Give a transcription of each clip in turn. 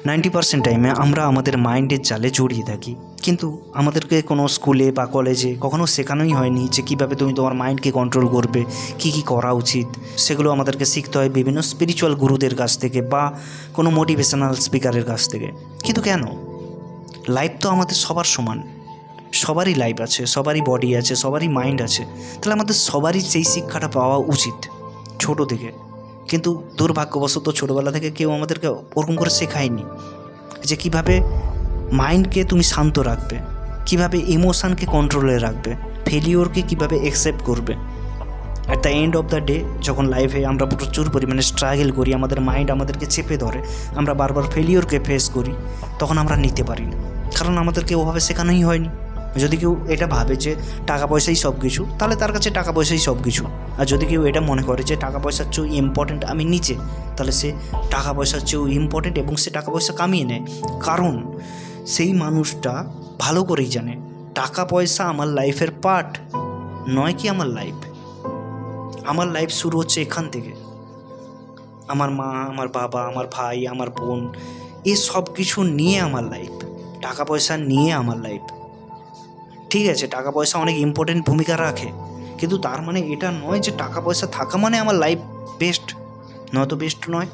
90% টাইমে আমরা আমাদের মাইন্ডের জালে জড়িয়ে থাকি, কিন্তু আমাদেরকে কোনো স্কুলে বা কলেজে কখনো শেখানোই হয়নি যে কীভাবে তুমি তোমার মাইন্ডকে কন্ট্রোল করবে, কী কী করা উচিত। সেগুলো আমাদেরকে শিখতে হয় বিভিন্ন স্পিরিচুয়াল গুরুদের কাছ থেকে বা কোনো মোটিভেশনাল স্পিকারের কাছ থেকে। কিন্তু কেন? লাইফ তো আমাদের সবার সমান, সবারই লাইফ আছে, সবারই বডি আছে, সবারই মাইন্ড আছে। তাহলে আমাদের সবারই সেই শিক্ষাটা পাওয়া উচিত ছোটো থেকে। কিন্তু দুর্ভাগ্যবশত ছোটোবেলা থেকে কেউ আমাদেরকে ওরকম করে শেখায়নি যে কীভাবে মাইন্ডকে তুমি শান্ত রাখবে, কীভাবে ইমোশানকে কন্ট্রোলে রাখবে, ফেলিওরকে কীভাবে অ্যাকসেপ্ট করবে। At the end of the day যখন লাইফে আমরা প্রচুর পরিমাণে স্ট্রাগল করি, আমাদের মাইন্ড আমাদেরকে চেপে ধরে, আমরা বারবার ফেলিওরকে ফেস করি, তখন আমরা নিতে পারি না, কারণ আমাদেরকে ওভাবে শেখানোই হয়নি। যদি কেউ এটা ভাবে যে টাকা পয়সাই সব কিছু, তাহলে তার কাছে টাকা পয়সাই সব কিছু। আর যদি কেউ এটা মনে করে যে টাকা পয়সার চেয়েও ইম্পর্ট্যান্ট আমি নিচে, তাহলে সে টাকা পয়সার চেয়েও ইম্পর্ট্যান্ট এবং সে টাকা পয়সা কামিয়ে নেয়। কারণ সেই মানুষটা ভালো করেই জানে টাকা পয়সা আমার লাইফের পার্ট নয়। কি আমার লাইফ শুরু হচ্ছে এখান থেকে। আমার মা, আমার বাবা, আমার ভাই, আমার বোন, এই সব কিছু নিয়ে আমার লাইফ, টাকা পয়সা নিয়ে আমার লাইফ। ঠিক আছে, টাকা পয়সা অনেক ইম্পর্টেন্ট ভূমিকা রাখে, কিন্তু তার মানে এটা নয় যে টাকা পয়সা থাকা মানে আমার লাইফ বেস্ট। নয়তো বেস্ট নয়,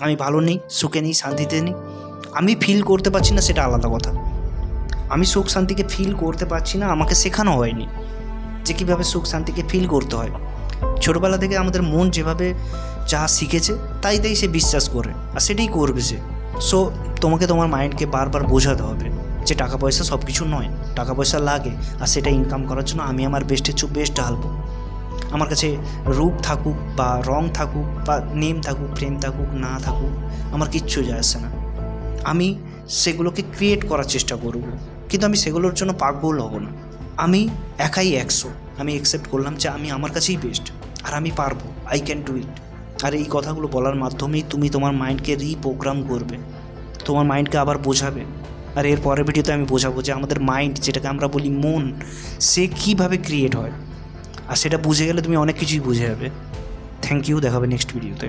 আমি ভালো নেই, সুখে নেই, শান্তিতে নেই। আমি ফিল করতে পারছি না, সেটা আলাদা কথা। আমি সুখ শান্তিকে ফিল করতে পারছি না, আমাকে শেখানো হয়নি যে কীভাবে সুখ শান্তিকে ফিল করতে হয়। ছোটোবেলা থেকে আমাদের মন যেভাবে যা শিখেছে তাই সে বিশ্বাস করে, আর সেটাই করবে সে। সো তোমাকে তোমার মাইন্ডকে বারবার বোঝাতে হবে যে টাকা পয়সা সব কিছু নয়, টাকা পয়সা লাগে, আর সেটা ইনকাম করার জন্য আমি আমার বেস্টের চেয়ে বেস্ট ঢালবো। আমার কাছে রূপ থাকুক বা রং থাকুক বা নেম থাকুক, ফ্রেম থাকুক, না থাকুক, আমার কিচ্ছু যায় আসে না। আমি সেগুলোকে ক্রিয়েট করার চেষ্টা করব, কিন্তু আমি সেগুলোর জন্য পাগল হব না। আমি একাই 100। আমি অ্যাকসেপ্ট করলাম যে আমি আমার কাছেই বেস্ট, আর আমি পারবো, আই ক্যান ডু ইট। আর এই কথাগুলো বলার মাধ্যমেই তুমি তোমার মাইন্ডকে রিপ্রোগ্রাম করবে, তোমার মাইন্ডকে আবার বোঝাবে। আর এর পরের ভিডিওতে আমি বোঝাবো যে আমাদের মাইন্ড, যেটাকে আমরা বলি মন, সে কীভাবে ক্রিয়েট হয়। আর সেটা বুঝে গেলে তুমি অনেক কিছুই বুঝে যাবে। থ্যাংক ইউ, দেখাবে নেক্সট ভিডিওতে।